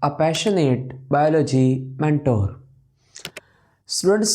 a passionate biology mentor. Students,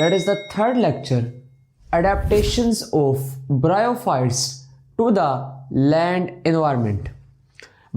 that is the third lecture, adaptations of bryophytes to the land environment.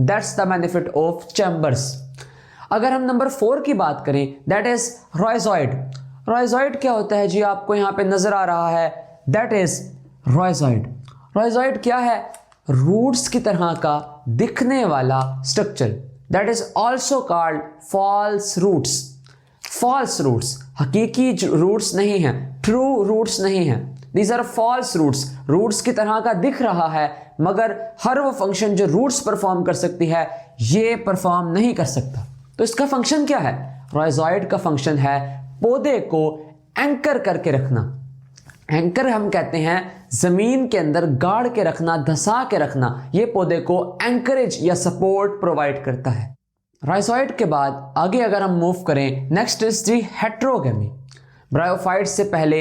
That's the benefit of chambers. अगर हम number 4 की बात करें, that is रॉयजॉइड। रॉयजॉइड क्या होता है जी, आपको यहाँ पे नजर आ रहा है, दैट इज रॉयजॉइड। रॉयजॉइड क्या है? रूट्स की तरह का दिखने वाला structure, that is also called false roots. False roots, हकीकी रूट्स नहीं हैं, ट्रू रूट्स नहीं हैं, these are false roots. Roots की तरह का दिख रहा है मगर हर वो फंक्शन जो रूट्स परफॉर्म कर सकती है ये परफॉर्म नहीं कर सकता। तो इसका फंक्शन क्या है? रॉयजॉइड का फंक्शन है पौधे को एंकर करके रखना। एंकर हम कहते हैं जमीन के अंदर गाड़ के रखना, धंसा के रखना। ये पौधे को एंकरेज या सपोर्ट प्रोवाइड करता है। राइजॉइड के बाद आगे अगर हम मूव करें, नेक्स्ट इज दी हेट्रोगेमी। ब्रायोफाइट से पहले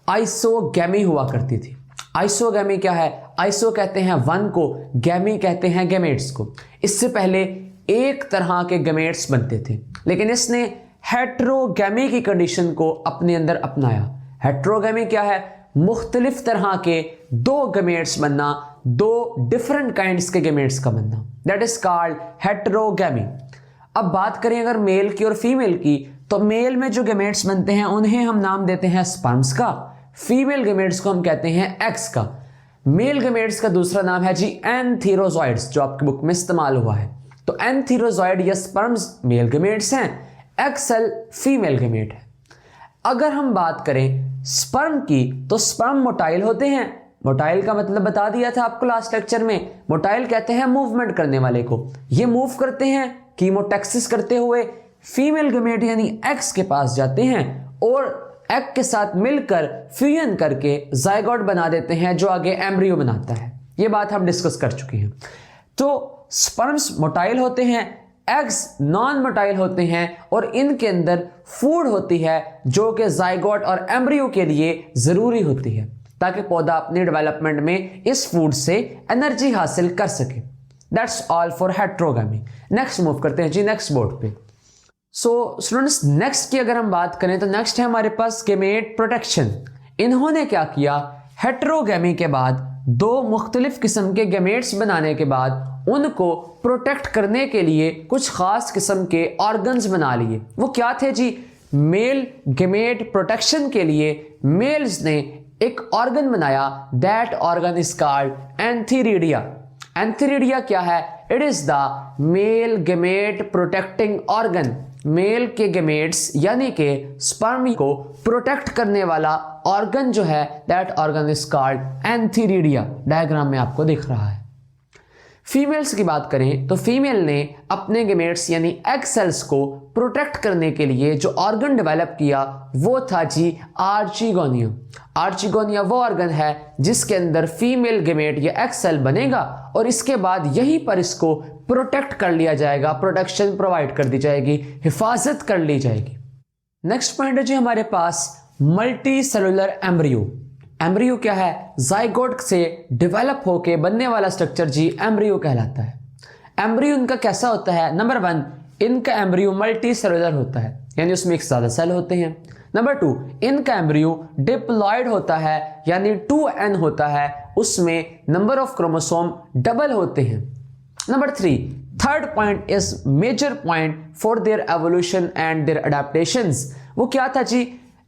आइसोगेमी हुआ करती थी। आइसोगेमी क्या है? आइसो कहते हैं वन को, गैमी कहते हैं गैमेट्स को। इससे पहले एक तरह के गैमेट्स बनते थे, लेकिन इसने हेट्रोगेमी की कंडीशन को अपने अंदर अपनाया। हेट्रोगेमी क्या है? मुख्तलिफ तरह के दो गैमेट्स बनना, दो डिफरेंट काइंड्स के गैमेट्स का बनना, दैट इज कॉल्ड हेट्रोगेमी। अब बात करें अगर मेल की और फीमेल की, तो मेल में जो गैमेट्स बनते हैं उन्हें हम नाम देते हैं स्पर्म्स का, फीमेल गैमेट्स को हम कहते हैं एग्स का। मेल गैमेट्स का दूसरा नाम है जी एंथीरोजॉइड्स, जो आपकी बुक में इस्तेमाल हुआ है। तो एंथीरोजॉइड या स्पर्म्स मेल गैमेट्स हैं, एग सेल फीमेल गैमेट है। अगर हम बात करें स्पर्म की, तो स्पर्म मोटाइल होते हैं। मोटाइल का मतलब बता दिया था आपको लास्ट लेक्चर में। मोटाइल कहते हैं मूवमेंट करने वाले को। ये मूव करते हैं कीमोटैक्सिस करते हुए फीमेल गैमेट यानी एग्स के पास जाते हैं और एग के साथ मिलकर फ्यूजन करके जाइगोट बना देते हैं, जो आगे एम्ब्रियो बनाता है। ये बात हम डिस्कस कर चुके हैं। तो स्पर्म्स मोटाइल होते हैं, एग्स नॉन मोटाइल होते हैं और इनके अंदर फूड होती है जो कि जाइगोट और एम्ब्रियो के लिए जरूरी होती है, ताकि पौधा अपनी डेवलपमेंट में इस फूड से एनर्जी हासिल कर सके। That's all for heterogamy. Next move करते हैं जी नेक्स्ट बोर्ड पे। सो स्टूडेंट्स, नेक्स्ट की अगर हम बात करें तो नेक्स्ट है हमारे पास गैमेट प्रोटेक्शन। इन्होंने क्या किया? हेट्रोगेमी के बाद दो मुख्तलिफ किस्म के गैमेट्स बनाने के बाद उनको प्रोटेक्ट करने के लिए कुछ खास किस्म के ऑर्गन्स बना लिए। वो क्या थे जी? मेल गैमेट प्रोटेक्शन के लिए मेल्स ने एक ऑर्गन बनाया, that organ is called antheridia. Antheridia क्या है? It is the male gamete protecting organ. Male के गैमेट्स यानी कि स्पर्म को प्रोटेक्ट करने वाला ऑर्गन जो है, that organ is called antheridia. Diagram में आपको दिख रहा है। फीमेल्स की बात करें तो फीमेल ने अपने गैमेट्स यानी एग सेल्स को प्रोटेक्ट करने के लिए जो ऑर्गन डेवलप किया वो था जी आर्चिगोनिया। आर्चिगोनिया वो ऑर्गन है जिसके अंदर फीमेल गैमेट या एग सेल बनेगा और इसके बाद यहीं पर इसको प्रोटेक्ट कर लिया जाएगा, प्रोटेक्शन प्रोवाइड कर दी जाएगी, हिफाजत कर ली जाएगी। नेक्स्ट पॉइंट है जी हमारे पास मल्टी सेलुलर एम्ब्रियो। एम्ब्रियो क्या है? जाइगोट से डेवलप होके बनने वाला स्ट्रक्चर जी एम्ब्रियो कहलाता है। एम्ब्रियो इनका कैसा होता है? नंबर 1, इनका एम्ब्रियो मल्टी सेलुलर होता है, यानी उसमें एक ज्यादा सेल होते हैं। नंबर 2, इनका एम्ब्रियो डिप्लॉयड होता है, यानी 2n होता है, उसमें नंबर ऑफ क्रोमोसोम डबल होते हैं। Number 3, third point is major point for their evolution and their adaptations. वो क्या था जी?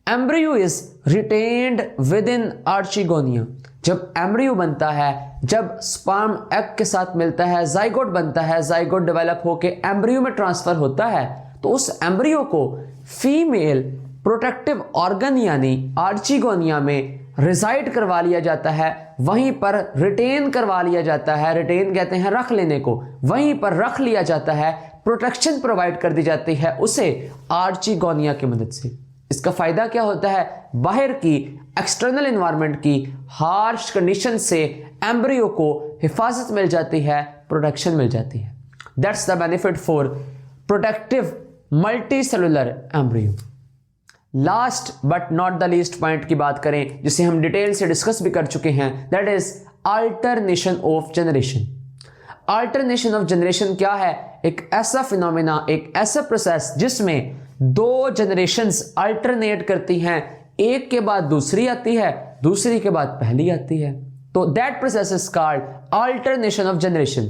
Embryo is retained within archegonia. जब एम्ब्रियो बनता है, जब स्पर्म एग के साथ मिलता है, जाइगोट बनता है, जाइगोट डेवलप होके एम्ब्रियो में ट्रांसफर होता है, तो उस एम्ब्रियो को फीमेल प्रोटेक्टिव ऑर्गन यानी आर्चिगोनिया में रिजाइड करवा लिया जाता है, वहीं पर रिटेन करवा लिया जाता है। रिटेन कहते हैं रख लेने को, वहीं पर रख लिया जाता है, प्रोटेक्शन प्रोवाइड कर दी जाती है उसे आर्चिगोनिया की मदद से। इसका फायदा क्या होता है? बाहर की एक्सटर्नल एनवायरनमेंट की हार्श कंडीशन से एम्ब्रियो को हिफाजत मिल जाती है, प्रोटेक्शन मिल जाती है। That's the benefit for protective multi cellular embryo. Last but not the least point की बात करें, जिसे हम डिटेल से डिस्कस भी कर चुके हैं, that is alternation of generation. Alternation of generation क्या है? एक ऐसा फिनोमेना, एक ऐसा प्रोसेस जिसमें दो जनरेशंस अल्टरनेट करती हैं, एक के बाद दूसरी आती है, दूसरी के बाद पहली आती है, तो that process is called alternation of generation.